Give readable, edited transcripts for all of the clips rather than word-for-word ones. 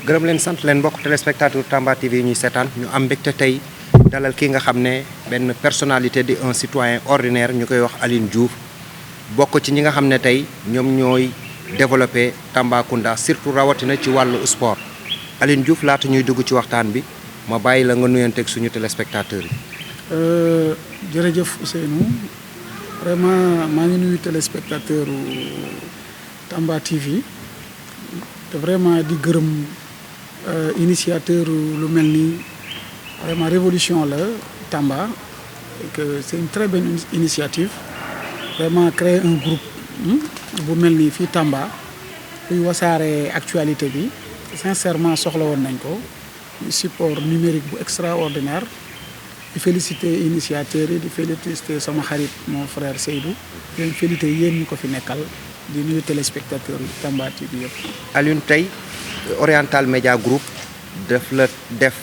gërëm leen sant leen mbokk téléspectateur Tamba TV ñuy seetaan ñu am mbégte tey dalal ki nga xam ne benn personnalité di un citoyen ordinaire ñu koy wax Alioune Diouf bokk ci ñi nga xam ne tey ñoom ñooy développé Tambacounda surtout rawatina ci wàllu sport Alioune Diouf laata ñuy dugg ci waxtaan bi ma bàyyi la nga nuyanteeg suñu téléspectateurs yi. jërëjëf Ousseynou vraiment maa ngi nuyu téléspectateur Tamba TV te vraiment di gërëm initiateur lu mel ni vraiment révolution la Tamba et que c'est une très bonne initiative vraiment créer un groupe bu mel ni fii Tamba kuy wasaare actualité bi sincèrement soxla woon nañ ko support numérique bu extraordinaire di féliciter initiateurs yi di féliciter sama xarit mon frère Seydou di leen féliciter yéen ñu ko fi nekkal di nuyu téléspectateur Tamba TV yëpp. Alioune tey Oriental Media Group daf la def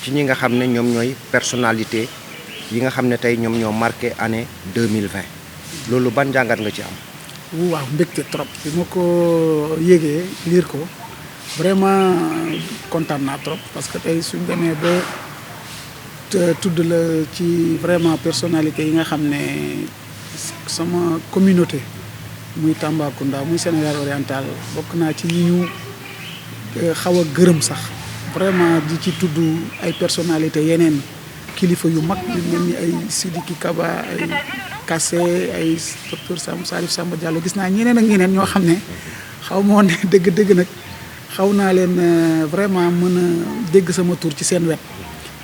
ci ñi nga xam ne ñoom ñooy personnalité yi nga xam ne tey ñoom ñoo marqué année 2020 loolu ban jàngat nga ci am. waaw mbégte trop bi ma ko yégee liir ko vraiment kontaan naa trop parce que tey suñ demee ba tudd la ci vraiment personnalité yi nga xam ne sama communauté muy Tambacounda muy Sénégal oriental bokk naa ci ñi ñu xaw a gërëm sax vraiment di ci tudd ay personnalité yeneen kilifa yu mag yu mel ni ay Sidiki Kaba ay Kassé ay docteur Salif Samba Diallo gis naa ñeneen ak ñeneen ñoo xam ne xaw ma woon ne dëgg-dëgg nag xaw naa leen vraiment mën a dégg sama tur ci seen wet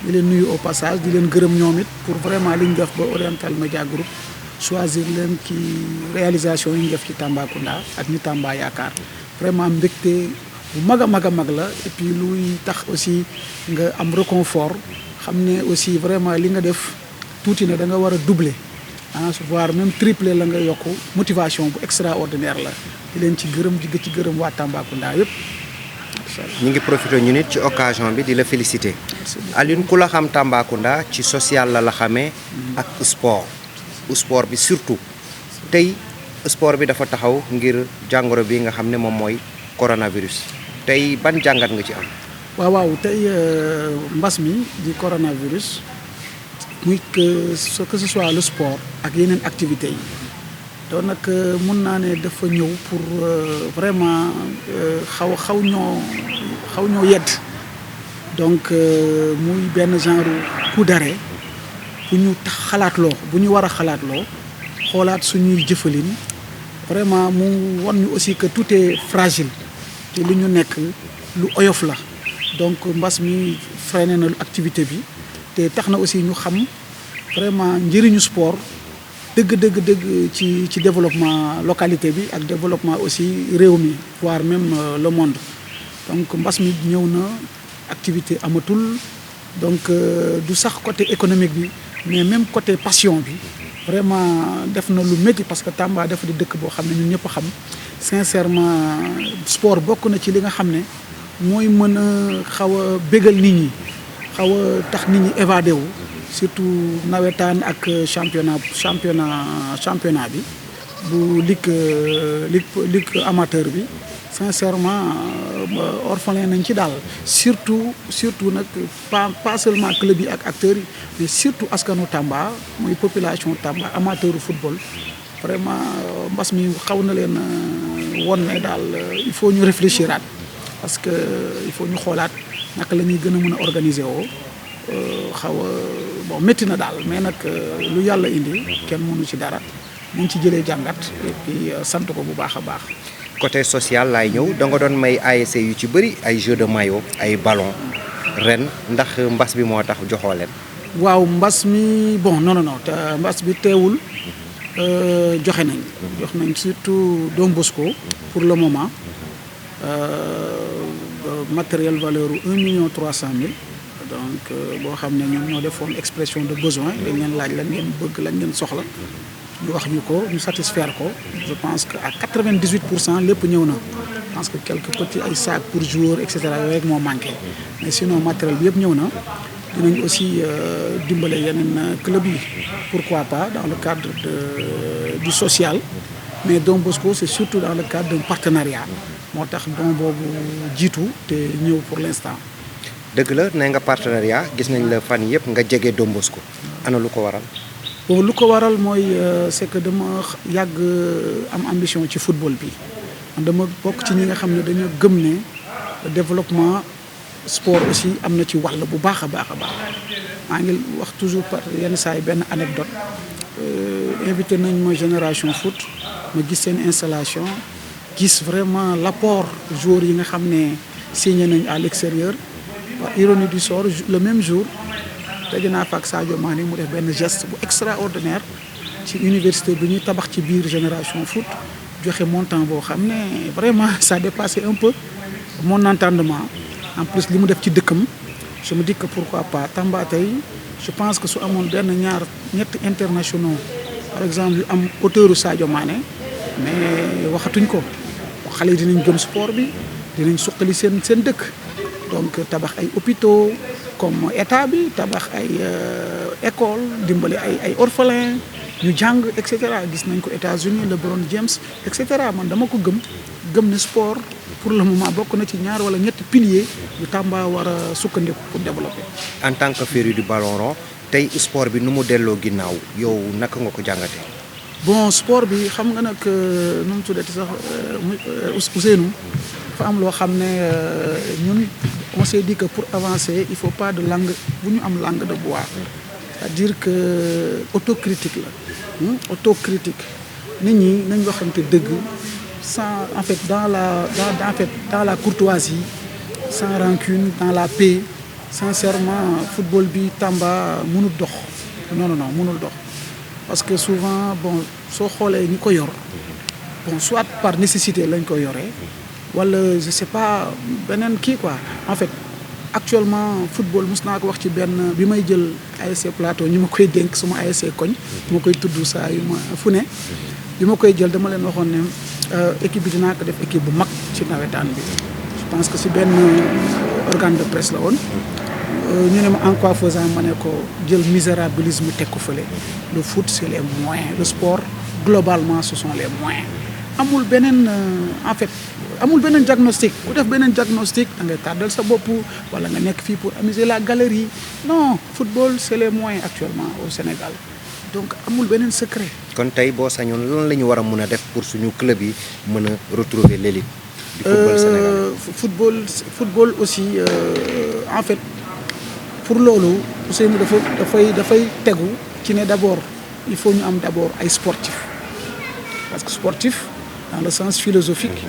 di leen nuyu au passage di leen gërëm ñoom it pour vraiment li ñu def ba Oriental Media Group choisir leen ci réalisation yi ñu def ci Tambacounda ak ñi Tamba yaakaar vraiment mbégte bu mag a mag a mag la et puis luy tax aussi nga am réconfort xam ne aussi vraiment li nga def tuuti na da nga war a doubler voire même tripler la nga yokk motivation bu extraordinaire la di leen ci gërëm ci gërëm waa Tambacounda yëpp. ñu ngi profité ñu nit ci occasion bi di la féliciter Alioune ku la xam Tambacounda ci social la xamee ak sport bi surtout tey sport bi dafa taxaw ngir jàngoro bi nga xam ne moom mooy coronavirus tey ban jàngat nga ci am. waaw tey mbas mi di coronavirus muy que ce soit le sport ak yeneen activités yi donc nag mun naa ne dafa ñëw pour vraiment xaw ñoo yedd donc muy benn genre coup d'arrêt bu ñu xalaatloo bu ñu war a xalaatloo xoolaat suñuy jëfalin vraiment mu wan ñu aussi que tout est fragile te li ñu nekk lu oyof la donc mbas mi freiné na activité bi te tax na aussi ñu xam vraiment njëriñu sport dëgg ci développement localité bi ak développement aussi réew mi voire même le monde donc mbas mi ñëw na activité amatul donc du sax côté économique bi mais même côté passion bi vraiment def na lu métti parce que Tamba dafa di dëkk boo xam ne ñun ñëpp xam sincèrement sport bokk na ci li nga xam ne mooy mën a xaw a bégal nit ñi xaw a tax nit ñi évadé wu surtout nawetaan ak championnat bi bu ligue amateur bi sincèrement orphelin nañ ci daal surtout nag pas seulement club yi ak acteurs yi mais surtout askanu Tamba muy population Tamba amateur football vraiment mbas mi xaw na leen won ne daal il faut ñu réfléchiraat parce que il faut ñu xoolaat naka la ñuy gën a mën a organiser woo xaw a bon métti na daal mais nag lu yàlla indi kenn mënu ci dara mu ngi ci jëlee jàngat et puis sant ko bu baax a baax. côté social laay ñëw da nga doon may ASC yu ci bëri ay jeux de maillot ay ballon ren ndax mbas bi moo tax joxoo leen. waaw mbas mi bon non te mbas bi teewul jox nañ surtout Don Bosco pour le moment matériel valeur 1,3 million donc boo xam ne ñoom ñoo defoon expression de besoin dañ leen laaj lan ngeen bëgg lan ngeen soxla ñu wax ñu ko ñu satisfaire ko je pense que à 98% lépp ñëw na parce que quelques petits ay sacs pour joueurs et cetera yooyu rek moo manqué mais sinon matériel bi yëpp ñëw na dinañ aussi dimbale yeneen club yi pourquoi pas dans le cadre du social mais Don Bosco c'est surtout dans le cadre d'un partenariat moo tax don boobu jiitu te ñëw pour l'instant. dëgg la nee nga partenariat gis nañ la fan yëpp nga jege Don Bosco ana lu ko waral. bon lu ko waral mooy c'est que dama yàgg am ambition ci football bi dama bokk ci ñi nga xam ne dañoo gëm ne développement sport aussi am na ci wàll bu baax a baax a baax maa ngi wax toujours par yenn saa yi benn anecdote invité nañ ma génération foot ma gis seen installation gis vraiment l'apport joueurs yi nga xam ne signé nañ à l'extérieur par ironie du sort le même jour daje naa fa ak Sadio Mané mu def benn geste bu extraordinaire ci université bi ñuy tabax ci biir génération foot joxe montant boo xam ne vraiment ça dépassait un peu mon entendement en plus li mu def ci dëkkam je me dis que pourquoi pas Tamba tey je pense que su amoon benn ñaar ñetti internationaux par exemple yu am hauteur Sadio Mané mais waxatuñ ko xale yi dinañ gëm sport bi dinañ suqali seen dëkk donc tabax ay hôpitaux comme état bi tabax ay école dimbali ay orphelins ñu jàng et cetera gis nañ ko États-Unis LeBron James et cetera man dama ko gëm ne sport pour le moment bokk na ci ñaar wala ñetti piliers yu Tamba war a sukkandiku pour développer. en tant que féru du ballon rond tey sport bi nu mu delloo ginnaaw yow naka nga ko jàngatee. bon sport bi xam nga nag nu mu tuddati sax Ousseynou dafa am loo xam ne ñun on s'est dit que pour avancer il faut pas de langue bu ñu am langue de bois c'est-à-dire que autocritique la autocritique nit ñi nañ waxante dëgg sans en fait dans la courtoisie sans rancune dans la paix sincèrement football bi Tamba mënul dox non mënul dox parce que souvent bon soo xoolee ñi ko yor bon soit par nécessité lañ ko yoree wala je sais pas beneen kii quoi en fait actuellement football mos naa ko wax ci benn bi may jël ASC Plateau ñu ma koy dénk suma ASC koñ ma koy tudd saa yu ma fu ne bi ma koy jël dama leen waxoon ne équipe bi dinaa ko def équipe bu mag ci nawetaan bi je pense que si benn organe de presse la woon ñu ne ma en quoi faisant ma ne ko jël misérabilisme teg ko fële le foot c'est les moyens le sport globalement ce sont les moyens amul beneen en fait amul beneen diagnostic ku def beneen diagnostic da ngay tàddal sa bopp wala nga nekk fii pour amuser la galerie non football c'est les moyens actuellement au Sénégal donc amul beneen secret. kon tey boo sañoon lan la ñu war a mën a def pour suñu club yi mën a retrouver l'élite du football sénégalais. football aussi en fait pour loolu Ousseynou dafay tegu ci ne d'abord il faut ñu am d'abord ay sportifs parce que sportif dans le sens philosophique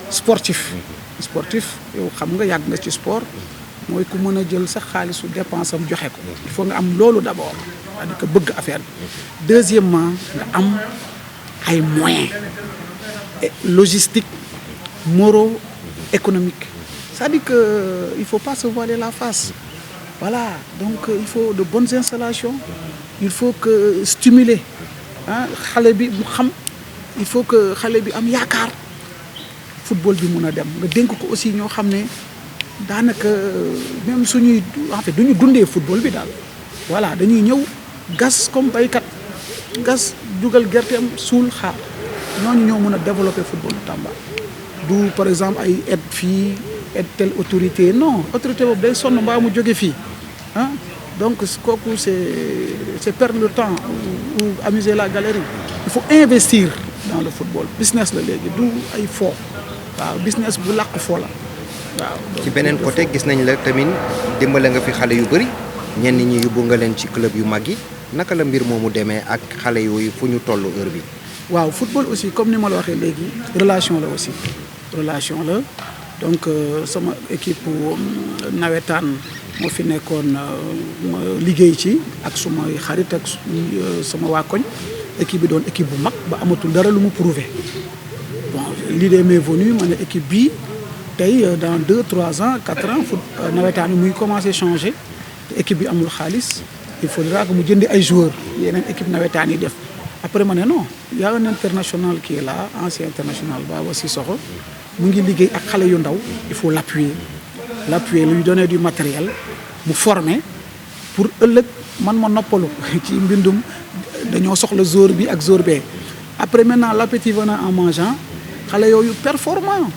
sportif yow xam nga yàgg nga ci sport mooy ku mën a jël sax xaalisu dépense am joxe ko il faut nga am loolu d'abord c'est-à-dire que bëgg affaire bi deuxièmement nga am ay moyens logistique moraux économiques c'est-à-dire que il faut pas se voiler la face voilà donc il faut de bonnes installations il faut que stimuler xale bi mu xam il faut que xale bi am yaakaar football bi mun a dem nga dénk ko aussi ñoo xam ne daanaka même suñuy en fait duñu dundee football bi daal voilà dañuy ñëw gas comme baykat gas dugal gerteem suul xaar ñooñu ñoo mën a développer football Tamba du par exemple ay aide fii aide telle autorité non autorité boobu day sonn mbaa mu jóge fii donc kooku c'est perdre le temps ou amuser la galerie il faut investir dans le football business la léegi du ay fo waaw business bu làq fo la waaw. ci beneen côté gis nañ la tamit dimbale nga fi xale yu bëri ñenn ñi yóbbu nga leen ci club yu mag yi naka la mbir moomu demee ak xale yooyu fu ñu toll heure bi. waaw football aussi comme ni ma la waxee léegi relation la aussi relation la donc sama équipe nawetaan moo fi nekkoon ma liggéey ci ak sumay xarit ak sama waa koñ équipe bi doon équipe bu mag ba amatul dara lu mu prouver bon l'idée m'est venue ma ne équipe bii tey dans 2 3 ans 4 ans foot nawetaan yi muy commencer changer te équipe bi amul xaalis il faudra que mu jëndi ay joueurs yeneen équipe nawetaan yi def après ma ne non y a un international qui est là ancien international Baba Sissoko mu ngi liggéey ak xale yu ndaw il faut l'appuyer lui donner du matériel mu former pour ëllëg man ma noppalu ci mbindum dañoo soxla joueur bi ak joueur bee après maintenant l'appétit venant en mangeant xale yooyu performant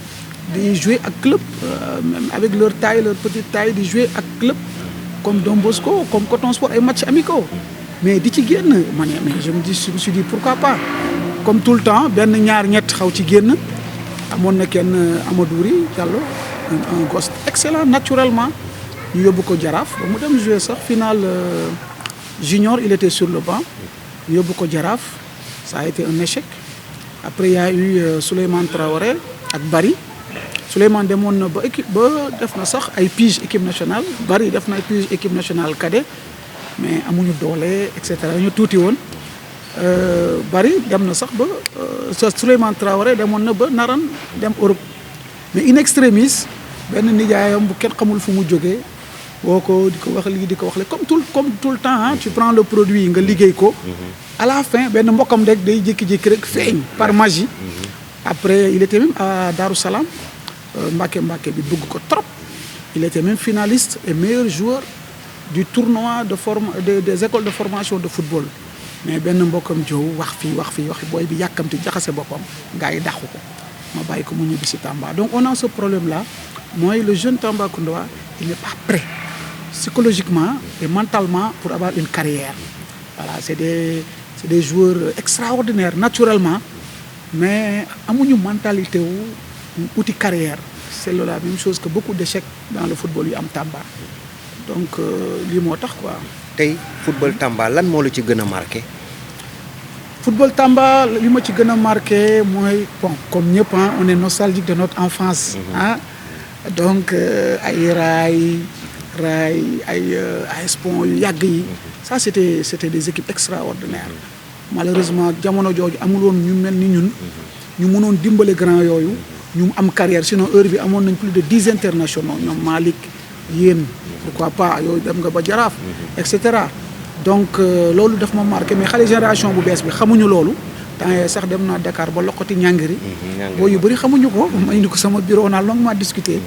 di jouer ak club même avec leur taille leur petite taille di jouer ak club comme Don Bosco comme Coton Sport ay matchs amicaux mais di ci génn ma ne mais je me suis dit pourquoi pas comme tout le temps benn ñaar ñett xaw ci génn amoon na kenn Amadouri Diallo un gosse excellent naturellement ñu yóbbu ko Jaraaf ba mu dem jouer sax finale junior il était sur le banc ñu yóbbu ko Jaraaf ça a été un échec après il y a eu Souleymane Traoré ak Bari Souleymane demoon na ba équipe ba def na sax ay pige équipe nationale Bari def na ay pige équipe nationale cadet mais amuñu doole et cetera ñu tuuti woon Bari dem na sax ba Souleymane Traoré demoon na ba naran dem Europe mais in extremis benn nijaayam bu kenn xamul fu mu jógee woo ko di ko wax lii di ko wax le comme tout le temps ah tu prends le produit nga liggéey ko à la fin benn mbokkam rek day jékki-jékki rek feeñ par magie après il était même à Darou Salam Mbacké bi bëgg ko trop il était même finaliste et meilleur joueur du tournoi des écoles de formation de football mais benn mbokkam jow wax fii booy bi yàkkamti jaxase boppam gars yi dàqu ko ma bàyyi ko mu ñibbi si Tamba donc on a ce problème là mooy le jeune Tambacoundois il n'est pas prêt psychologiquement et mentalement pour avoir une carrière voilà c'est des joueurs extraordinaires naturellement mais amuñu mentalité wu uti carrière c'est la même chose que beaucoup d'échecs dans le football yu am Tamba donc lii moo tax quoi. tey football Tamba lan moo la ci gën a marqué. football Tamba li ma ci gën a marqué mooy bon comme ñëpp on est nostalgique de notre enfance. donc ay raay ay spon yu yàgg yi. ça c'était des équipes extraordinaires. malheureusement jamono jooju amul woon ñu mel ni ñun. ñu mënoon dimbale grand yooyu. ñu am carrière sinon heure bi amoon nañ plus de 10 internationaux ñoom Malick yéen pourquoi pas yooyu dem nga ba Jaraaf. et cetera donc loolu daf ma marqué mais xale génération bu bees bi xamuñu loolu. temps yii sax dem naa Dakar ba loqati ñàngiri. booy yu bëri xamuñu ko ma indi ko sama bureau on a longuement discuté.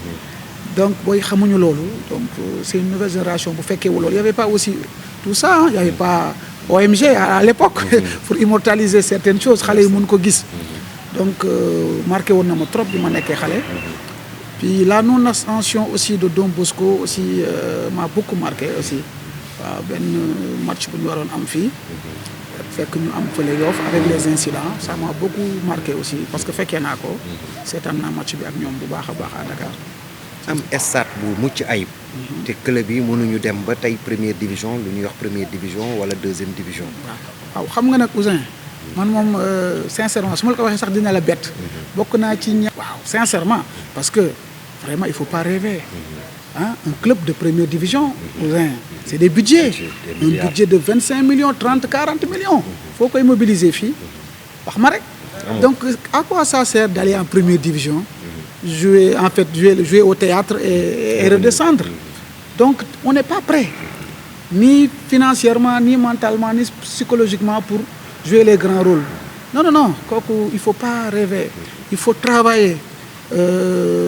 donc booy xamuñu loolu donc c'est une nouvelle génération bu fekkee wu loolu y avait pas aussi tout ça y avait pas OMG à l'époque pour immortaliser certaines choses xale yi mun ko gis. donc marqué woon na ma trop bi ma nekkee xale. puis la non-ascension aussi de Don Bosco aussi m'a beaucoup marqué aussi waaw benn match bu ñu waroon am fii. fekk ñu am fële Yoff avec les incidents ça m'a beaucoup marqué aussi parce que fekkee naa ko. seetaan naa match bi ak ñoom bu baax a baax à Dakar. am stade bu mucc ayib. te club yi mënuñu dem ba tey première division lu ñuy wax première division wala deuxième division. waaw xam nga nag Ousin man moom sincèrement su ma la ko waxee sax dina la bett. bokk naa ci waaw sincèrement parce que vraiment il faut pas rêver. un club de première division. Ousin c'est des budgets. un budget de 25 millions 30 40 millions. foo koy mobiliser fii wax ma rek. donc à quoi ça sert d'aller en première division. jouer au théâtre et redescendre. donc on n'est pas prêt ni financièrement ni mentalement ni psychologiquement pour jouer les grands rôles. non kooku il faut pas rêver. il faut travailler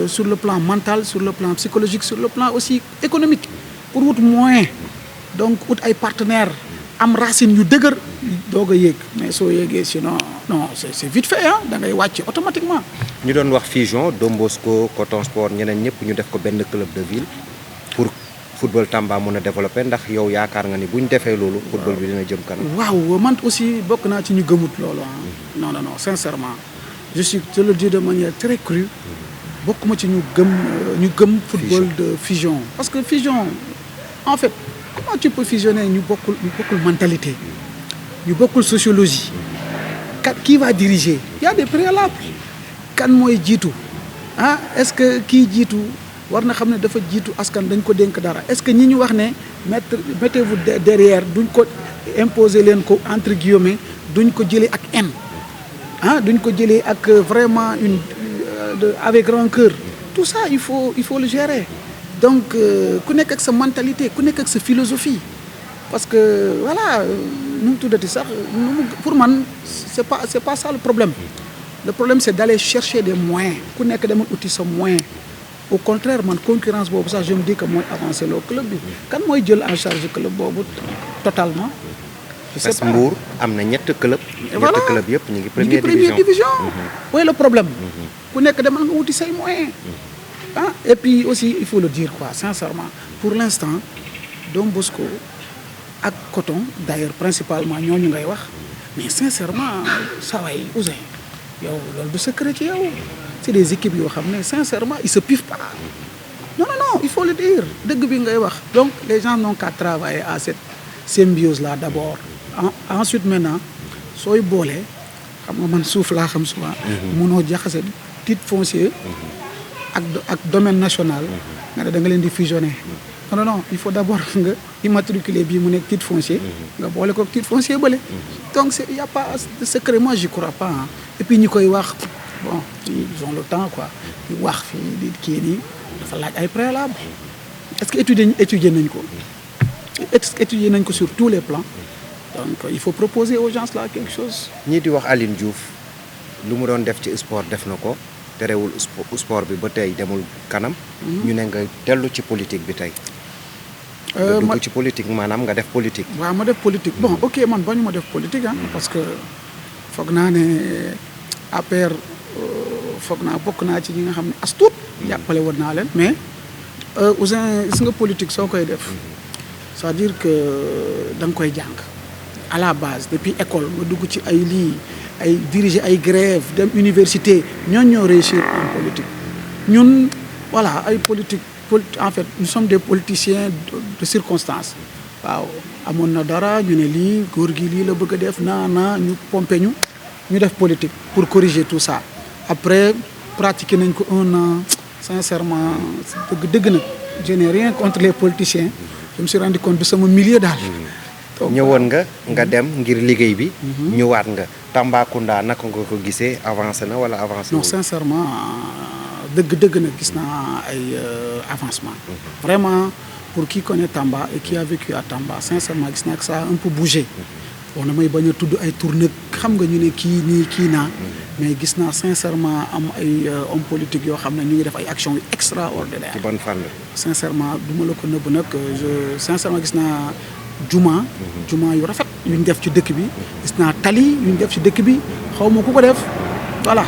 sur le plan mental sur le plan psychologique sur le plan aussi économique pour wut moyen donc wut ay partenaires am racine yu dëgër doog a yéeg mais soo yéegee sinon non c'est vite fait ah da ngay wàcc automatiquement. ñu doon wax fusion Don Bosco Coton Sport ñeneen ñëpp ñu def ko benn club de ville pour football Tamba mën a développer ndax yow yaakaar nga ni bu ñu defee loolu. football bi dina jëm kanam. waaw man aussi bokk naa ci ñu gëmut loolu ah. non sincèrement je le dis de manière très crue bokkuma ci ñu gëm football de fusion parce que fusion en fait comment tu peux fusionner ñu bokkul mentalité ñu bokkul sociologie qui va diriger il y a des préalables kan mooy jiitu ah est-ce que kii jiitu war na xam ne dafa jiitu askan dañ ko dénk dara est-ce que ñi ñu wax ne mettez-vous derrière duñ ko imposer leen ko entre guillemets duñ ko jëlee ak haine ah duñ ko jëlee ak vraiment avec grand cœur tout ça il faut le gérer donc ku nekk ak sa mentalité ku nekk ak sa philosophie parce que voilà nu mu tuddati sax pour man c'est pas ça le problème c'est d'aller chercher des moyens ku nekk demal uti sa moyen au contraire man concurrence boobu sax je me dis que mooy avancer loo club bi kan mooy jël en charge club boobu totalement. parce que Mbour am na ñett club. voilà ñett club yëpp ñu ngi première division. Oui le problème. ku nekk demal nga wuti say moyens ah et puis aussi il faut le dire quoi sincèrement pour l'instant Don Bosco ak Coton d'ailleurs principalement ñooñu ngay wax mais sincèrement saa waay Ouzin yow loolu du secret ci yow c'est des équipes yoo xam ne sincèrement ils se piffent pas non il faut le dire dëgg bi ngay wax donc les gens n'ont qu'à travailler à cette symbiose là d'abord ensuite maintenant sooy boolee xam nga man suuf laa xam souvent mënoo jaxase titre foncier ak domaine national nga ne da nga leen di fusionner non il faut d'abord nga immatriculer bii mu nekk titre foncier nga boole ko titre foncier bële donc c'est y a pas de secret moi j'y crois pas hein. Et puis ñi koy wax bon ils ont le temps quoi di wax fii di kii nii dafa laaj ay préalable est-ce que étudier nañ ko étudier nañ ko sur tous les plans donc il faut proposer aux gens là quelque chose. ñii di wax Aline Diouf lu mu doon def ci sport def na ko terewul sport bi ba tey demul kanam. ñu ne nga dellu ci politique bi tey. nga dugg ci politique maanaam nga def politique. waaw ma def politique bon ok man bañu ma def politique ah. parce que foog naa ne APR foog naa bokk naa ci ñi nga xam ne as tuut jàppale woon naa leen mais Ouzin gis nga politique soo koy def c'est-à-dire que da nga koy jàng à la base depuis école nga dugg ci ay lii ay diriger ay grève dem université ñoo réussir en politique ñun voilà ay politique en fait nous sommes des politiciens de circonstance waaw amoon na dara ñu ne lii góor gi lii la bëgg a def naa ñu pomper ñu def politique pour corriger tout ça après pratiquer nañ ko un an sincèrement dëgg nag je n'ai rien contre les politiciens je me suis rendu compte de sama milieu daal. ñëwoon nga dem ngir liggéey bi. ñëwaat nga Tambacounda naka nga ko gisee avancé na wala avancé non sincèrement dëgg nag gis naa ay avancement vraiment pour qui connaît Tamba et qui a vécu à Tamba sincèrement gis naa que ça a un peu bougé bon damay bañ a tudd ay tournée xam nga ñu ne kii nii kii naa mais gis naa sincèrement am ay hommes politiques yoo xam ne ñu ngi def ay actions yu extraordinaires. ci bonne fànn. sincèrement du ma la ko nëbb nag sincèrement gis naa juma yu rafet yu ñu def ci dëkk bi gis naa tali yu ñu def ci dëkk bi xaw ma ku ko def voilà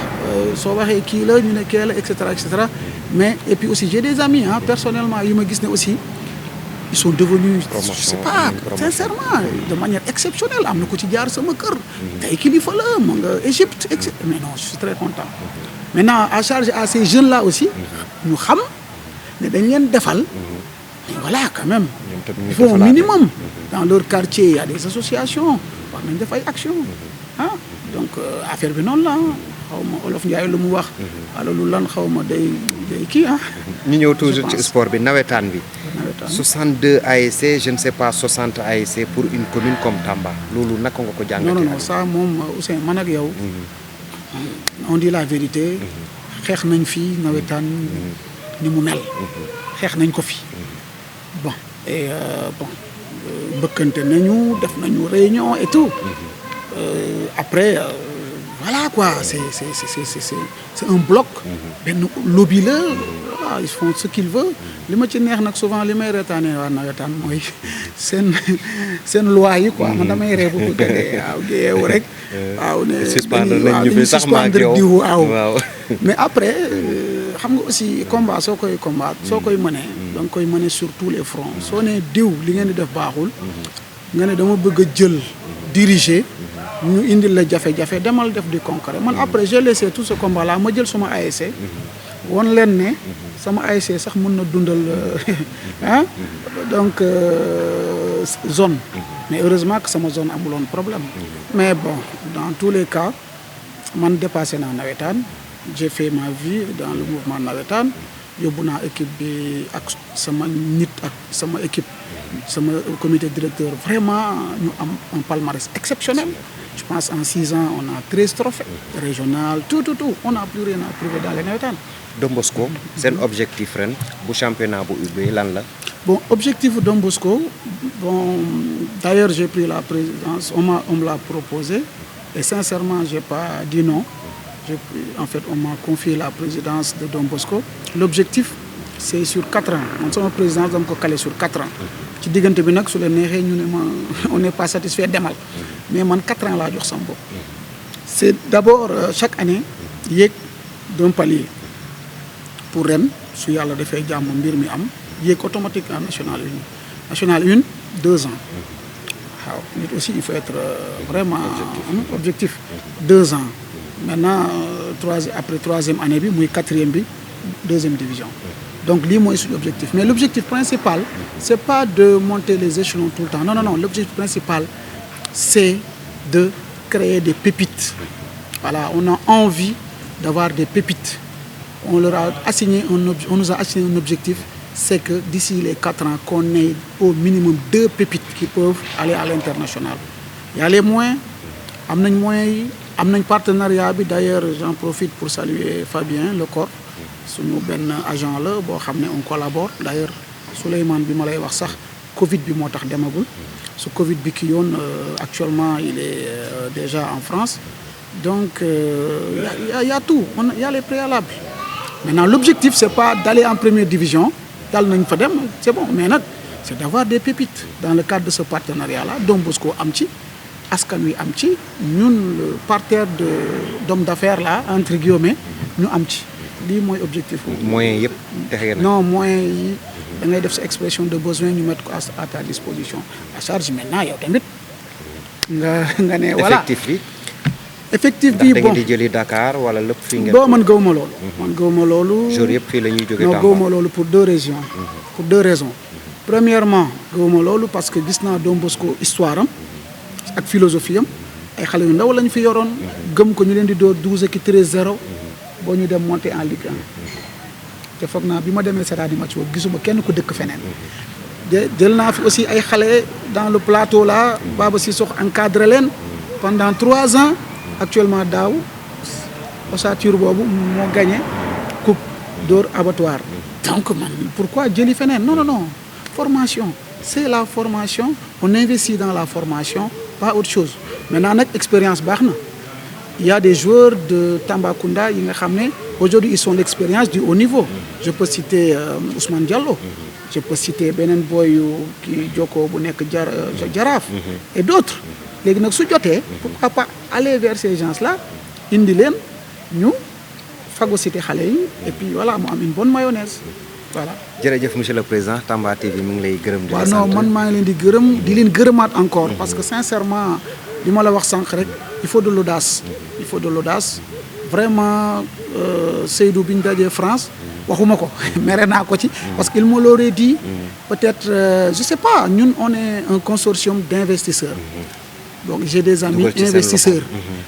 soo waxee kii la ñu ne kii la et cetera mais et puis aussi j'ai des amis personnellement yu ma gis ne aussi ils sont devenus je sais pas sincèrement de manière exceptionnelle am na ko ci jaar sama kër tey kilifa la ma nga Égypte mais non je suis très content maintenant à charge à ces jeunes là aussi ñu xam ne dañ leen defal mais voilà quand même il faut un minimum dans leur quartier il y a des associations war nañ def ay actions donc affaire bi noonu la xaw ma olof Ndiaye lu mu wax wala lu lan xaw ma day kii ñu ñëw toujours ci sport bi nawetaan bi 62 ASC je ne sais pas 60 ASC pour une commune comme Tamba loolu naka nga ko jàngatee. non ça moom Ousseyn man ak yow on dit la vérité xeex nañ fi nawetaan ni mu mel xeex nañ ko fi bon et bon mbëkkante nañu def nañu réunion et tout après voilà quoi c'est un bloc benn lobby la voilà ils font ce qu'ils veulent li ma ci neex nag souvent li may reetaanee waa nawetaan mooy seen loi yi quoi man damay ree bu ko gënee waaw géewu rek waaw ne suspendre diw waaw mais après xam nga aussi combat soo koy mënee da nga koy mënee sur tous les fronts soo nee diw li ngeen di def baaxul nga ne dama bëgg a jël diriger ñu indil la jafe-jafe demal def du concret man après j'ai laissé tout ce combat là ma jël sama ASC won leen ne sama ASC sax mën na dundal donc zone mais heureusement que sama zone amuloon problème mais bon dans tous les cas man dépassé naa nawetaan j'ai fait ma vie dans le mouvement nawetaan yóbbu naa équipe bi ak sama nit ak sama équipe sama comité directeur vraiment ñu am un palmarès exceptionnel je pense en 6 ans on a 13 trophées régional tout on n'a plus rien à prouver dans les nawetaan. Don Bosco seen objectif ren bu championnat bu ubbee lan la. bon objectif Don Bosco bon d'ailleurs j'ai pris la présidence on me l'a proposé et sincèrement j'ai pas dit non en fait on m'a confié la présidence de Don Bosco l'objectif c'est sur 4 ans man sama présidence dama ko calé sur 4 ans ci diggante bi nag su la neexee ñu ne ma on n'est pas satisfait demal mais man 4 ans laa jox sama bopp c'est d'abord chaque année yéeg d'un palier pour ren su yàlla defee jàmm mbir mi am yéeg automatique en national 1 national 1 2 ans waaw nit aussi il faut être vraiment objectif 2 ans maintenant après troisième année bi muy quatrième bi deuxième division donc lii mooy suñu objectif mais l'objectif principal c'est pas de monter les échelons tout le temps non l'objectif principal c'est de créer des pépites voilà on a envie d'avoir des pépites on nous a assigné un objectif c'est que d'ici les 4 ans qu'on ait au minimum 2 pépites qui peuvent aller à l'international il y a les moyens am nañ moyens yi am nañ partenariat bi d'ailleurs j'en profite pour saluer Fabien Lecor suñu benn agent la boo xam ne on collabore d'ailleurs Souleymane bi ma lay wax sax Covid bi moo tax demagul su Covid bi ki yoon actuellement il est déjà en France donc y a tout il y a les préalables maintenant l'objectif c'est pas d'aller en première division dal nañ fa dem c'est bon mais nag c'est d'avoir des pépites dans le cadre de ce partenariat là Don Bosco am ci askan wi am ci ñun le parterre d'hommes d'affaires là entre guillemets ñu am ci lii mooy objectif. moyens yëpp texe na. non moyens yi da ngay def sa expression de besoin ñu mettre ko à ta disposition à charge maintenant yow tamit nga ne voilà effectif bi bon ndax da ngeen di jëli Dakar wala lépp fii ngeen. bon man gëwuma loolu. man gëwuma loolu. jour yëpp fii la ñuy jógee Tamba non gëwuma loolu pour 2 raisons. pour 2 raisons. premièrement gëwuma loolu parce que gis naa Don Bosco histoire am ak philosophie am ay xale yu ndaw lañu fi yoroon. gëm ko ñu leen di door 12 ak 13-0. boo ñu dem monter en Ligue 1 te foog naa bi ma demee seetaani match boobu gisuma kenn ku dëkk feneen jël naa fi aussi ay xale dans le plateau là Baba Sissoko encadré leen pendant 3 ans actuellement daaw ossature boobu moo gagné coupe d'or abattoir donc man pourquoi jëli feneen non formation c'est la formation on investit dans la formation pas autre chose maintenant nag expérience baax na. Il y a des joueurs de Tambacounda yi nga xam ne aujourd'hui ils sont l'expérience du haut niveau je peux citer Ousmane Diallo je peux citer beneen boy ki Joko bu nekk Jaraaf et d'autres léegi nag su jotee pourquoi pas aller vers ces gens-là indi leen ñu phagocyter xale yi et puis voilà mu am une bonne mayonnaise voilà. jërëjëf monsieur le président Tamba TV mi ngi lay gërëm. waaw non man maa ngi leen di gërëm di leen gërëmaat encore parce que sincèrement li ma la wax sànq rek il faut de l'audace il faut de l'audace vraiment Seydou bi ñu dajee France waxuma ko mere naa ko ci parce qu'il me l'aurait dit peut-être je sais pas ñun on est un consortium d'investisseurs donc j'ai des amis investisseurs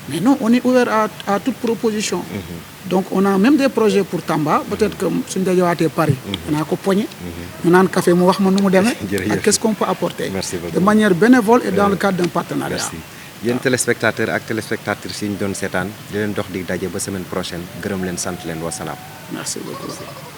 mais non on est ouvert à toute proposition donc on a même des projets pour Tamba peut-être que suñ dajawaatee Paris danaa ko poñe ñu naan café mu wax ma nu mu demee ak qu'est-ce qu'on peut apporter de manière bénévole et dans le cadre d'un partenariat. yéen téléspectateurs ak téléspectatrices yi ñu doon seetaan di leen dox di daje ba semaine prochaine gërëm leen sant leen wasalaam. Merci beaucoup.